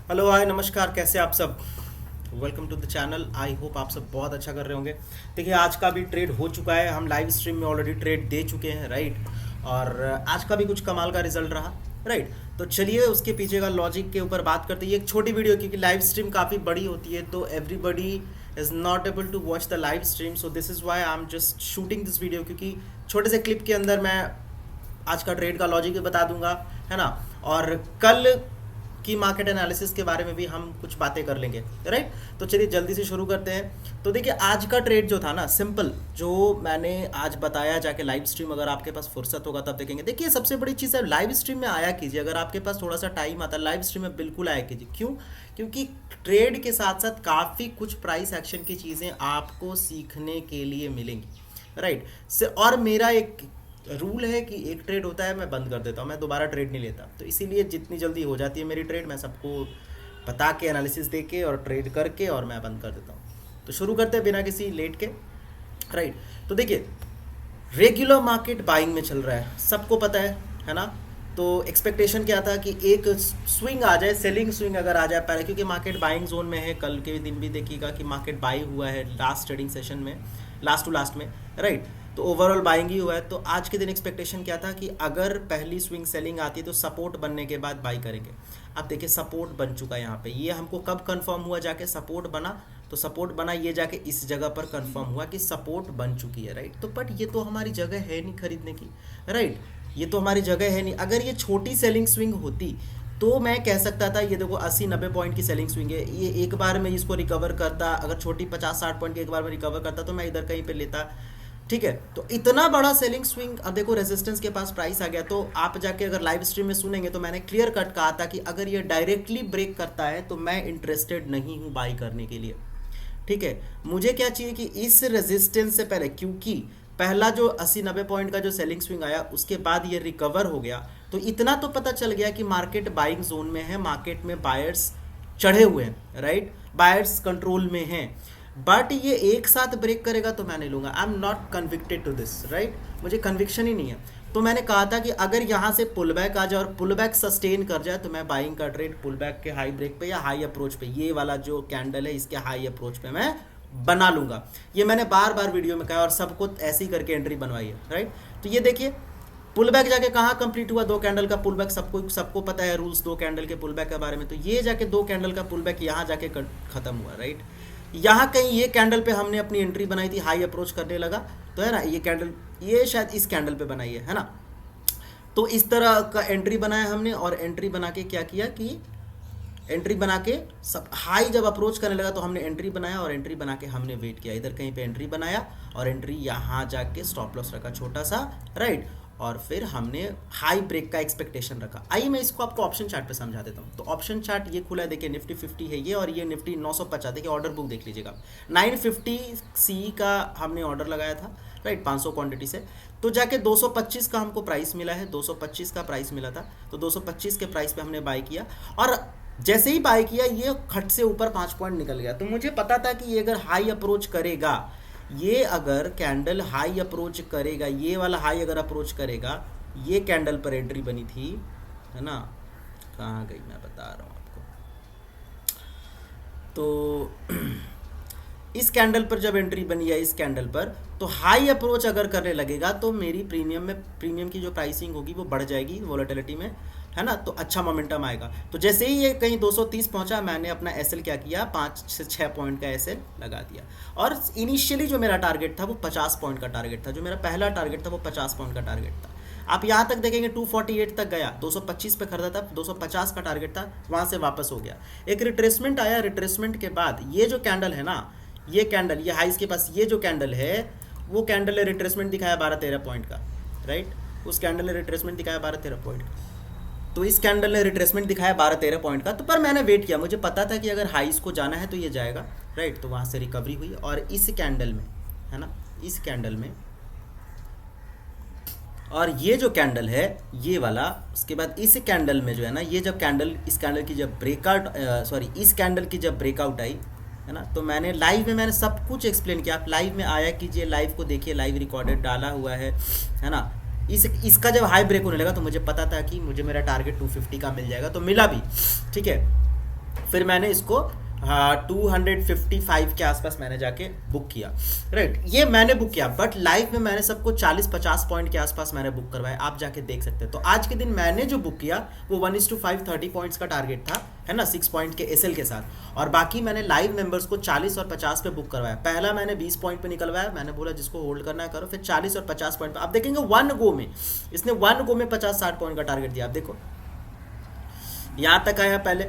Hello hi नमस्कार, कैसे आप सब। Welcome to the channel. I hope आप सब बहुत अच्छा कर रहे होंगे। देखिए, आज का भी ट्रेड हो चुका है, हम लाइव स्ट्रीम में ऑलरेडी ट्रेड दे चुके हैं, राइट। और आज का भी कुछ कमाल का रिजल्ट रहा, राइट। तो चलिए उसके पीछे का लॉजिक के ऊपर बात करते हैं। ये एक छोटी वीडियो, क्योंकि लाइव स्ट्रीम काफ़ी बड़ी होती है तो everybody is not able to watch the live stream, so this is why I am just shooting this video, क्योंकि छोटे से क्लिप के अंदर मैं आज का ट्रेड का लॉजिक भी बता दूंगा, है ना। और कल की मार्केट एनालिसिस के बारे में भी हम कुछ बातें कर लेंगे, राइट। तो चलिए जल्दी से शुरू करते हैं। तो देखिए, आज का ट्रेड जो था ना, सिंपल, जो मैंने आज बताया, जाके लाइव स्ट्रीम अगर आपके पास फुर्सत होगा तब देखेंगे। देखिए, सबसे बड़ी चीज़ है, लाइव स्ट्रीम में आया कीजिए। अगर आपके पास थोड़ा सा टाइम आता है, लाइव स्ट्रीम में बिल्कुल आया कीजिए। क्यों? क्योंकि ट्रेड के साथ साथ काफ़ी कुछ प्राइस एक्शन की चीज़ें आपको सीखने के लिए मिलेंगी, राइट। से और मेरा एक रूल है कि एक ट्रेड होता है मैं बंद कर देता हूँ, मैं दोबारा ट्रेड नहीं लेता। तो इसीलिए जितनी जल्दी हो जाती है मेरी ट्रेड, मैं सबको बता के, एनालिसिस दे के और ट्रेड करके और मैं बंद कर देता हूँ। तो शुरू करते हैं बिना किसी लेट के, राइट। तो देखिए, रेगुलर मार्केट बाइंग में चल रहा है, सबको पता है ना। तो एक्सपेक्टेशन क्या था कि एक स्विंग आ जाए, सेलिंग स्विंग अगर आ जाए पहले, क्योंकि मार्केट बाइंग जोन में है। कल के दिन भी देखिएगा कि मार्केट बाई हुआ है लास्ट ट्रेडिंग सेशन में, लास्ट टू लास्ट में, राइट। तो ओवरऑल बाइंग ही हुआ है। तो आज के दिन एक्सपेक्टेशन क्या था कि अगर पहली स्विंग सेलिंग आती है तो सपोर्ट बनने के बाद बाई करेंगे। अब देखिए, सपोर्ट बन चुका है यहाँ पे। ये हमको कब कंफर्म हुआ? जाके सपोर्ट बना, तो सपोर्ट बना, ये जाके इस जगह पर कंफर्म हुआ कि सपोर्ट बन चुकी है, राइट। तो बट ये तो हमारी जगह है नहीं खरीदने की, राइट। ये तो हमारी जगह है नहीं। अगर ये छोटी सेलिंग स्विंग होती तो मैं कह सकता था, ये देखो 80-90 पॉइंट की सेलिंग स्विंग है, ये एक बार में इसको रिकवर करता। अगर छोटी 50-60 पॉइंट की एक बार में रिकवर करता तो मैं इधर कहीं पे लेता, ठीक है। तो इतना बड़ा सेलिंग स्विंग, अब देखो रेजिस्टेंस के पास प्राइस आ गया। तो आप जाके अगर लाइव स्ट्रीम में सुनेंगे तो मैंने क्लियर कट कहा था कि अगर ये डायरेक्टली ब्रेक करता है तो मैं इंटरेस्टेड नहीं हूँ बाई करने के लिए, ठीक है। मुझे क्या चाहिए कि इस रेजिस्टेंस से पहले, क्योंकि पहला जो 80-90 पॉइंट का जो सेलिंग स्विंग आया उसके बाद ये रिकवर हो गया, तो इतना तो पता चल गया कि मार्केट बाइंग जोन में है, मार्केट में बायर्स चढ़े हुए हैं, राइट। बायर्स कंट्रोल में हैं। बट ये एक साथ ब्रेक करेगा तो मैं नहीं लूंगा। I am not convicted to this, right. मुझे कन्विक्शन ही नहीं है। तो मैंने कहा था कि अगर यहाँ से पुल बैक आ जाए और पुल बैक सस्टेन कर जाए तो मैं बाइंग का ट्रेड पुल बैक के हाई ब्रेक पे या हाई अप्रोच पे, ये वाला जो कैंडल है इसके हाई अप्रोच पे मैं बना लूंगा। ये मैंने बार बार वीडियो में कहा और सबको ऐसे ही करके एंट्री बनवाई है, राइट। तो ये देखिए, पुल बैक जाके कहाँ कंप्लीट हुआ? 2 कैंडल का पुल बैक, सबको पता है रूल्स 2 कैंडल के पुल बैक के बारे में। तो ये जाके 2 कैंडल का पुल बैक यहाँ जाके खत्म हुआ, राइट। यहाँ कहीं ये कैंडल पे हमने अपनी एंट्री बनाई थी, हाई अप्रोच करने लगा, तो है ना, ये कैंडल, ये शायद इस कैंडल पे बनाई है ना। तो इस तरह का एंट्री बनाया हमने, और एंट्री बना के क्या किया कि एंट्री बना के सब हाई जब अप्रोच करने लगा तो हमने एंट्री बनाया, और एंट्री बना के हमने वेट किया, इधर कहीं पे एंट्री बनाया और एंट्री यहाँ जाके स्टॉप लॉस रखा छोटा सा, राइट। और फिर हमने हाई ब्रेक का एक्सपेक्टेशन रखा। आइए मैं इसको आपको ऑप्शन चार्ट पे समझा देता हूँ। तो ऑप्शन चार्ट ये खुला है, देखिए निफ्टी 50 है ये, और ये निफ्टी 950, देखिए ऑर्डर बुक देख लीजिएगा। 950 सी का हमने ऑर्डर लगाया था, राइट, 500 क्वांटिटी से। तो जाके 225 का हमको प्राइस मिला है, 225 का प्राइस मिला था। तो 225 के प्राइस पे हमने बाय किया, और जैसे ही बाय किया ये खट से ऊपर 5 पॉइंट निकल गया। तो मुझे पता था कि ये अगर हाई अप्रोच करेगा, ये अगर कैंडल हाई अप्रोच करेगा, ये वाला हाई अगर अप्रोच करेगा, ये कैंडल पर एंट्री बनी थी, है ना। कहाँ गई, मैं बता रहा हूँ आपको। तो इस कैंडल पर जब एंट्री बनी है, इस कैंडल पर, तो हाई अप्रोच अगर करने लगेगा तो मेरी प्रीमियम की जो प्राइसिंग होगी वो बढ़ जाएगी वोलेटिलिटी में, है ना। तो अच्छा मोमेंटम आएगा। तो जैसे ही ये कहीं 230 पहुंचा, मैंने अपना एसएल क्या किया, 5 से 6 पॉइंट का एसएल लगा दिया। और इनिशियली जो मेरा टारगेट था वो 50 पॉइंट का टारगेट था, जो मेरा पहला टारगेट था वो 50 पॉइंट का टारगेट था। आप यहाँ तक देखेंगे 248 तक गया, 225 पे खरीदा था, 250 का टारगेट था, वहाँ से वापस हो गया। एक रिट्रेसमेंट आया, रिट्रेसमेंट के बाद ये जो कैंडल है ना, ये कैंडल, ये हाइस के पास ये जो कैंडल है, वो कैंडल ने रिट्रेसमेंट दिखाया 12-13 पॉइंट का, राइट। उस कैंडल ने रिट्रेसमेंट दिखाया 12-13 पॉइंट का। तो इस कैंडल ने रिट्रेसमेंट दिखाया 12-13 पॉइंट का। तो पर मैंने वेट किया, मुझे पता था कि अगर हाइस को जाना है तो ये जाएगा, राइट। तो वहाँ से रिकवरी हुई, और इस कैंडल में, है ना, इस कैंडल में, और ये जो कैंडल है ये वाला, उसके बाद इस कैंडल में जो है ना, ये जब कैंडल, इस कैंडल की जब ब्रेकआउट, सॉरी, इस कैंडल की जब ब्रेकआउट आई, है ना, तो मैंने लाइव में मैंने सब कुछ एक्सप्लेन किया। आप लाइव में आया कीजिए, लाइव को देखिए, लाइव रिकॉर्डेड डाला हुआ है ना। इसका जब हाई ब्रेक होने लगा तो मुझे पता था कि मुझे मेरा टारगेट 250 का मिल जाएगा, तो मिला भी, ठीक है। फिर मैंने इसको 255 के आसपास मैंने जाके बुक किया, राइट। ये मैंने बुक किया, बट लाइव में मैंने सबको 40-50 पॉइंट के आसपास मैंने बुक करवाया, आप जाके देख सकते हैं। तो आज के दिन मैंने जो बुक किया वो 1:5 30 पॉइंट्स का टारगेट था, है ना, 6 पॉइंट के एसएल के साथ। और बाकी मैंने लाइव मेंबर्स को 40 और 50 पे बुक करवाया। पहला मैंने 20 पॉइंट पे निकलवाया, मैंने बोला जिसको होल्ड करना है करो। फिर 40 और 50 पॉइंट पे आप देखेंगे वन गो में इसने 50-60 पॉइंट का टारगेट दिया। आप देखो यहाँ तक आया पहले,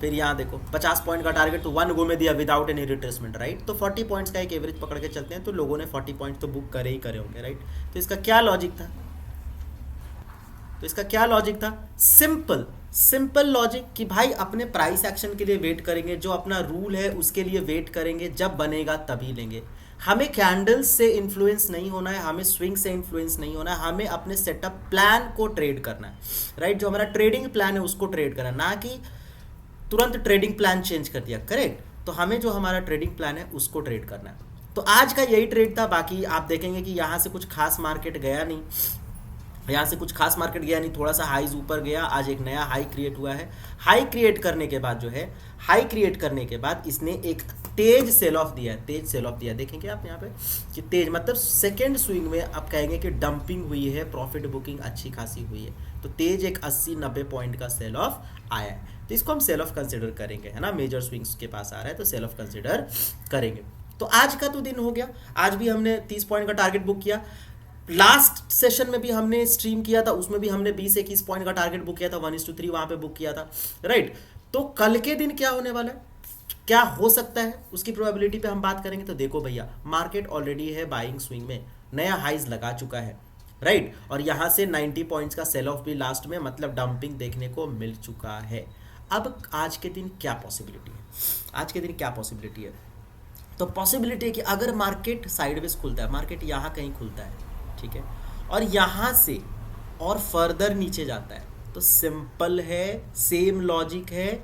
फिर यहाँ देखो 50 पॉइंट का टारगेट तो वन गो में दिया विदाउट एनी रिट्रेसमेंट, राइट। तो 40 पॉइंट्स का एक एवरेज पकड़ के चलते हैं, तो लोगों ने 40 पॉइंट तो बुक करे ही करे होंगे, राइट। तो इसका क्या लॉजिक था? सिंपल सिंपल लॉजिक कि भाई अपने प्राइस एक्शन के लिए वेट करेंगे, जो अपना रूल है उसके लिए वेट करेंगे, जब बनेगा तभी लेंगे। हमें कैंडल्स से इन्फ्लुएंस नहीं होना है, हमें स्विंग से इन्फ्लुएंस नहीं होना है, हमें अपने सेटअप प्लान को ट्रेड करना है, राइट। जो हमारा ट्रेडिंग प्लान है उसको ट्रेड करना, ना कि तुरंत ट्रेडिंग प्लान चेंज कर दिया, करेक्ट। तो हमें जो हमारा ट्रेडिंग प्लान है उसको ट्रेड करना है। तो आज का यही ट्रेड था। बाकी आप देखेंगे कि यहाँ से कुछ खास मार्केट गया नहीं, थोड़ा सा हाईज ऊपर गया। आज एक नया हाई क्रिएट हुआ है। हाई क्रिएट करने के बाद इसने एक तेज सेल ऑफ दिया। देखेंगे आप यहाँ पे कि तेज मतलब सेकेंड स्विंग में आप कहेंगे कि डंपिंग हुई है, प्रॉफिट बुकिंग अच्छी खासी हुई है। तो तेज एक 80-90 पॉइंट का सेल ऑफ आया है, तो इसको हम सेल ऑफ कंसिडर करेंगे, है ना। मेजर स्विंग्स के पास आ रहा है तो सेल ऑफ कंसिडर करेंगे। तो आज का तो दिन हो गया। आज भी हमने 30 पॉइंट का टारगेट बुक किया। लास्ट सेशन में भी हमने स्ट्रीम किया था, उसमें भी हमने 20-21 पॉइंट का टारगेट बुक किया था, 1:3 वहां पे बुक किया था, राइट। तो कल के दिन क्या होने वाला है, क्या हो सकता है, उसकी प्रोबेबिलिटी पे हम बात करेंगे। तो देखो भैया, मार्केट ऑलरेडी है बाइंग स्विंग में, नया हाइज लगा चुका है, राइट। और यहां से 90 पॉइंट्स का सेल ऑफ भी लास्ट में, मतलब डंपिंग देखने को मिल चुका है। अब आज के दिन क्या पॉसिबिलिटी है? तो पॉसिबिलिटी है कि अगर मार्केट साइडवेज खुलता है, मार्केट यहाँ कहीं खुलता है, ठीक है, और यहाँ से और फर्दर नीचे जाता है, तो सिंपल है, सेम लॉजिक है,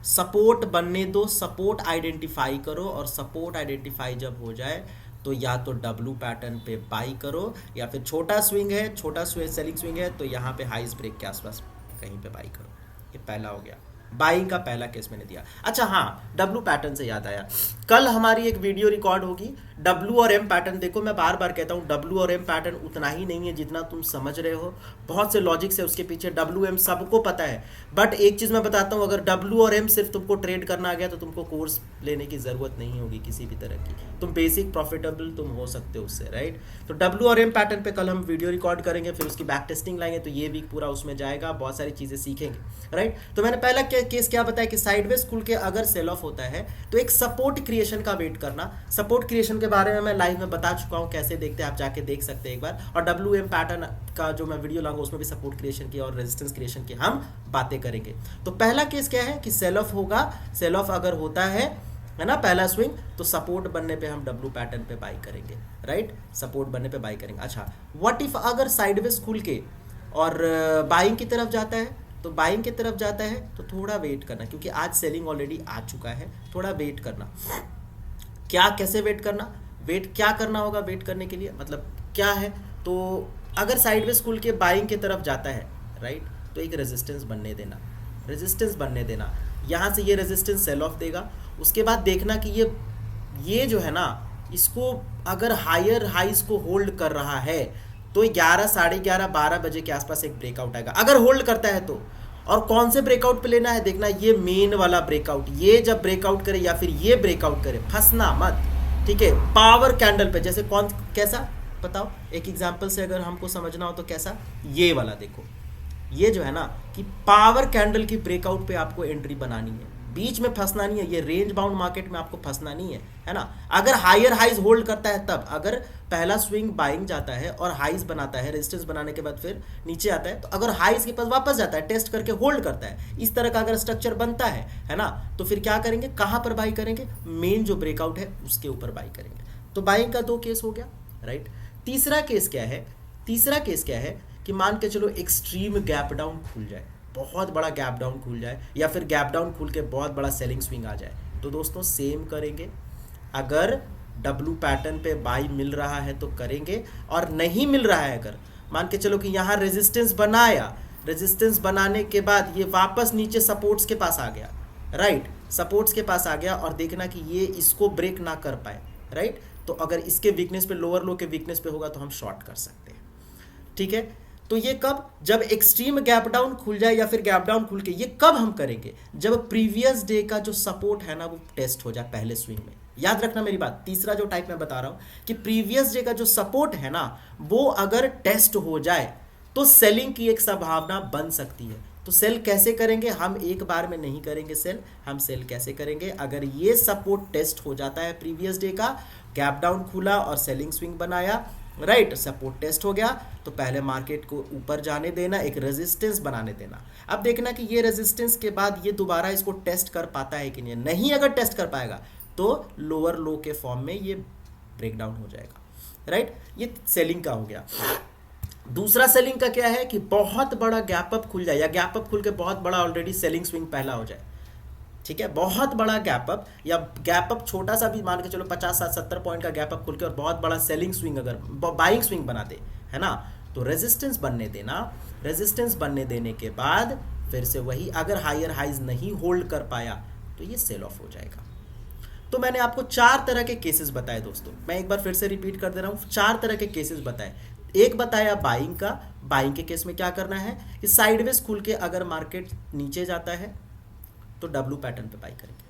सपोर्ट बनने दो, सपोर्ट आइडेंटिफाई करो, और सपोर्ट आइडेंटिफाई जब हो जाए तो या तो डब्लू पैटर्न पे बाई करो, या फिर छोटा सेलिंग स्विंग है तो यहाँ पे हाइस ब्रेक के आसपास कहीं पे बाई करो। ये पहला हो गया, बाइंग का पहला केस मैंने दिया। अच्छा हाँ, डब्लू पैटर्न से याद आया, कल हमारी एक वीडियो रिकॉर्ड होगी डब्लू और एम पैटर्न। देखो मैं बार बार कहता हूँ, डब्लू और एम पैटर्न उतना ही नहीं है जितना तुम समझ रहे हो, बहुत से लॉजिक्स है उसके पीछे। डब्लू एम सबको पता है, बट एक चीज़ मैं बताता हूँ, अगर डब्लू और एम सिर्फ तुमको ट्रेड करना आ गया तो तुमको कोर्स लेने की ज़रूरत नहीं होगी किसी भी तरह की, तुम बेसिक प्रॉफिटेबल तुम हो सकते हो उससे, राइट। तो डब्लू और एम पैटर्न पे कल हम वीडियो रिकॉर्ड करेंगे, फिर उसकी बैक टेस्टिंग लाएंगे, तो ये वीक पूरा उसमें जाएगा, बहुत सारी चीज़ें सीखेंगे, राइट। तो मैंने पहला केस क्या बताया कि साइडवेज खुल के अगर सेल ऑफ होता है तो एक सपोर्ट क्रिएशन का वेट करना। सपोर्ट क्रिएशन के बारे में मैं लाइव में बता चुका हूं, कैसे देखते हैं आप जाके देख सकते हैं एक बार। और डब्ल्यू एम पैटर्न का जो मैं वीडियो लाऊंगा उसमें भी सपोर्ट क्रिएशन की और रेजिस्टेंस क्रिएशन की हम बातें करेंगे। तो पहला केस क्या है कि सेल ऑफ होगा, सेल ऑफ अगर होता है ना पहला स्विंग, तो सपोर्ट बनने पे हम डब्ल्यू पैटर्न पे बाई करेंगे, राइट, सपोर्ट बनने पे बाई करेंगे। अच्छा, व्हाट इफ अगर साइडवेज खुल के और बाइंग की तरफ जाता है, तो बाइंग की तरफ जाता है तो थोड़ा वेट करना, क्योंकि आज सेलिंग ऑलरेडी आ चुका है, थोड़ा वेट करना। कैसे वेट करना, वेट क्या करना होगा वेट करने के लिए, मतलब क्या है, तो अगर साइडवेज खुल के बाइंग की तरफ जाता है, राइट, तो एक रेजिस्टेंस बनने देना, यहाँ से ये रेजिस्टेंस सेल ऑफ देगा। उसके बाद देखना कि ये जो है ना, इसको अगर हायर हाइज को होल्ड कर रहा है तो 11, साढ़े 11, 12 बजे के आसपास एक ब्रेकआउट आएगा, अगर होल्ड करता है तो। और कौन से ब्रेकआउट पे लेना है देखना, ये मेन वाला ब्रेकआउट, ये जब ब्रेकआउट करे या फिर ये ब्रेकआउट करे, फंसना मत, ठीक है। पावर कैंडल पे, जैसे कैसा बताओ, एक एग्जांपल से अगर हमको समझना हो तो कैसा, ये वाला देखो, ये जो है ना कि पावर कैंडल की ब्रेकआउट पे आपको एंट्री बनानी है, बीच में फंसना नहीं है, ये रेंज बाउंड मार्केट में आपको फंसना नहीं है ना। अगर हायर हाइज होल्ड करता है तब, अगर पहला स्विंग बाइंग जाता है और हाइज बनाता है, रेजिस्टेंस बनाने के बाद फिर नीचे आता है, तो अगर हाइज के पास वापस जाता है, टेस्ट करके होल्ड करता है, इस तरह का अगर स्ट्रक्चर बनता है ना, तो फिर क्या करेंगे, कहां पर बाई करेंगे, मेन जो ब्रेकआउट है उसके ऊपर बाई करेंगे। तो बाइंग का 2 केस हो गया, राइट। तीसरा केस क्या है कि मान के चलो एक्सट्रीम गैप डाउन खुल जाए, बहुत बड़ा गैप डाउन खुल जाए, या फिर गैप डाउन खुल के बहुत बड़ा सेलिंग स्विंग आ जाए, तो दोस्तों सेम करेंगे। अगर डब्लू पैटर्न पे बाई मिल रहा है तो करेंगे, और नहीं मिल रहा है, अगर मान के चलो कि यहाँ रेजिस्टेंस बनाया, रेजिस्टेंस बनाने के बाद ये वापस नीचे सपोर्ट्स के पास आ गया, राइट, सपोर्ट्स के पास आ गया और देखना कि ये इसको ब्रेक ना कर पाए, राइट। तो अगर इसके वीकनेस पे, लोअर लो के वीकनेस पे होगा तो हम शॉर्ट कर सकते हैं, ठीक है। तो ये कब, जब एक्सट्रीम गैप डाउन खुल जाए या फिर गैप डाउन खुल के, ये कब हम करेंगे, जब प्रीवियस डे का जो सपोर्ट है ना वो टेस्ट हो जाए पहले स्विंग में। याद रखना मेरी बात, तीसरा जो टाइप मैं बता रहा हूं कि प्रीवियस डे का जो सपोर्ट है ना वो अगर टेस्ट हो जाए तो सेलिंग की एक संभावना बन सकती है। तो सेल कैसे करेंगे, हम एक बार में नहीं करेंगे सेल, हम सेल कैसे करेंगे, अगर ये सपोर्ट टेस्ट हो जाता है प्रीवियस डे का, गैप डाउन खुला और सेलिंग स्विंग बनाया, राइट, सपोर्ट टेस्ट हो गया, तो पहले मार्केट को ऊपर जाने देना, एक रेजिस्टेंस बनाने देना। अब देखना कि ये रेजिस्टेंस के बाद ये दोबारा इसको टेस्ट कर पाता है कि नहीं, अगर टेस्ट कर पाएगा तो लोअर लो के फॉर्म में ये ब्रेक डाउन हो जाएगा, राइट। ये सेलिंग का हो गया। दूसरा सेलिंग का क्या है कि बहुत बड़ा गैप अप खुल जाए या गैप अप खुल के बहुत बड़ा ऑलरेडी सेलिंग स्विंग पहला हो जाए, ठीक है। बहुत बड़ा गैप अप या गैप अप छोटा सा भी मान के चलो 50-70 पॉइंट का गैप अप खुल के और बहुत बड़ा सेलिंग स्विंग अगर बाइंग स्विंग बना दे, है ना, तो रेजिस्टेंस बनने देना। रेजिस्टेंस बनने देने के बाद फिर से वही, अगर हायर हाइज नहीं होल्ड कर पाया तो ये सेल ऑफ हो जाएगा। तो मैंने आपको 4 तरह के केसेस बताए दोस्तों, मैं एक बार फिर से रिपीट कर दे रहा हूँ, 4 तरह के केसेस बताए। एक बताया बाइंग का, बाइंग के केस में क्या करना है कि साइडवेज खुल के अगर मार्केट नीचे जाता है तो डब्ल्यू पैटर्न पे बाई करेंगे,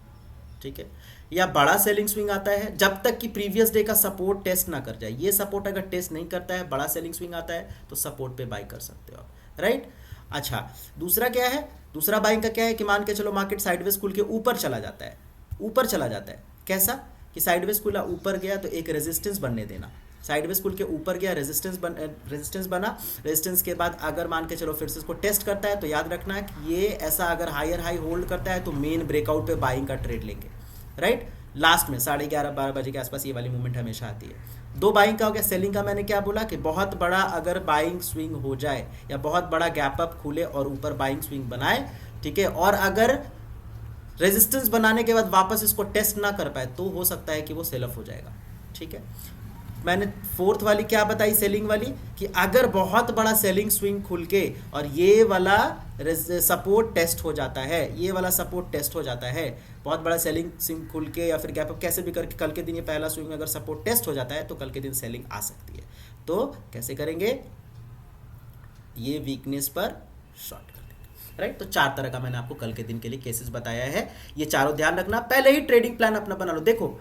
ठीक है। या बड़ा सेलिंग स्विंग आता है जब तक कि प्रीवियस डे का सपोर्ट टेस्ट ना कर जाए, ये सपोर्ट अगर टेस्ट नहीं करता है, बड़ा सेलिंग स्विंग आता है तो सपोर्ट पे बाई कर सकते हो आप, राइट। अच्छा, दूसरा क्या है, दूसरा बाइंग का क्या है कि मान के चलो मार्केट साइडवेज खुल के ऊपर चला जाता है, ऊपर चला जाता है, कैसा कि साइडवेज खुला ऊपर गया तो एक रेजिस्टेंस बनने देना, साइडवेज खुल के ऊपर गया, रेजिस्टेंस बना, रेजिस्टेंस के बाद अगर मान के चलो फिर से इसको टेस्ट करता है तो याद रखना है कि ये ऐसा अगर हायर हाई होल्ड करता है तो मेन ब्रेकआउट पे बाइंग का ट्रेड लेंगे, राइट। लास्ट में 11:30-12 बजे के आसपास ये वाली मूवमेंट हमेशा आती है। 2 बाइंग का हो गया। सेलिंग का मैंने क्या बोला कि बहुत बड़ा अगर बाइंग स्विंग हो जाए या बहुत बड़ा गैप अप खुले और ऊपर बाइंग स्विंग बनाए, ठीक है, और अगर रेजिस्टेंस बनाने के बाद वापस इसको टेस्ट ना कर पाए तो हो सकता है कि वो सेल ऑफ हो जाएगा, ठीक है। मैंने 4th वाली क्या बताई, सेलिंग वाली, कि अगर बहुत बड़ा सेलिंग स्विंग खुल के और ये वाला सपोर्ट टेस्ट हो जाता है, ये वाला सपोर्ट टेस्ट हो जाता है, बहुत बड़ा सेलिंग स्विंग खुल के या फिर गैप अप कैसे भी करके कल के दिन ये पहला स्विंग में अगर सपोर्ट टेस्ट हो जाता है तो कल के दिन सेलिंग आ सकती है। तो कैसे करेंगे, ये वीकनेस पर शॉर्ट कर देंगे, राइट। तो 4 तरह का मैंने आपको कल के दिन के लिए केसेस बताया है, ये चारों ध्यान रखना। पहले ही ट्रेडिंग प्लान अपना बना लो। देखो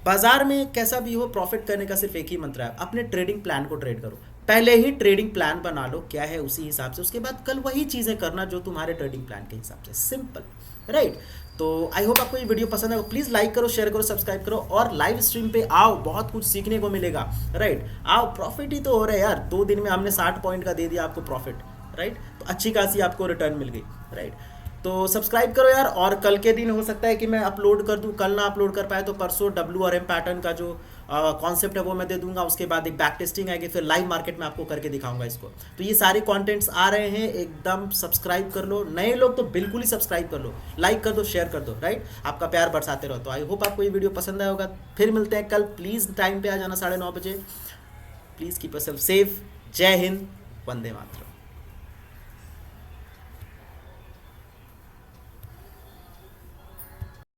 बाजार में कैसा भी हो, प्रॉफिट करने का सिर्फ एक ही मंत्र है, अपने ट्रेडिंग प्लान को ट्रेड करो। पहले ही ट्रेडिंग प्लान बना लो क्या है उसी हिसाब से, उसके बाद कल वही चीज़ें करना जो तुम्हारे ट्रेडिंग प्लान के हिसाब से, सिंपल, राइट। तो आई होप आपको ये वीडियो पसंद है, प्लीज़ लाइक करो, शेयर करो, सब्सक्राइब करो और लाइव स्ट्रीम पे आओ, बहुत कुछ सीखने को मिलेगा, राइट। आओ, प्रॉफिट ही तो हो रहा है यार, 2 दिन में हमने 60 पॉइंट का दे दिया आपको प्रॉफिट, राइट। तो अच्छी खासी आपको रिटर्न मिल गई, राइट। तो सब्सक्राइब करो यार, और कल के दिन हो सकता है कि मैं अपलोड कर दूं, कल ना अपलोड कर पाए तो परसों डब्ल्यू और एम पैटर्न का जो कॉन्सेप्ट है वो मैं दे दूंगा, उसके बाद एक बैक टेस्टिंग आएगी, फिर लाइव मार्केट में आपको करके दिखाऊंगा इसको। तो ये सारे कंटेंट्स आ रहे हैं, एकदम सब्सक्राइब कर लो, नए लोग तो बिल्कुल ही सब्सक्राइब कर लो, लाइक कर दो, शेयर कर दो, राइट। आपका प्यार बरसाते रहो। तो आई होप आपको ये वीडियो पसंद आया होगा। फिर मिलते हैं कल, प्लीज़ टाइम पे आ जाना 9:30 बजे। Please keep yourself safe. जय हिंद, वंदे मातरम।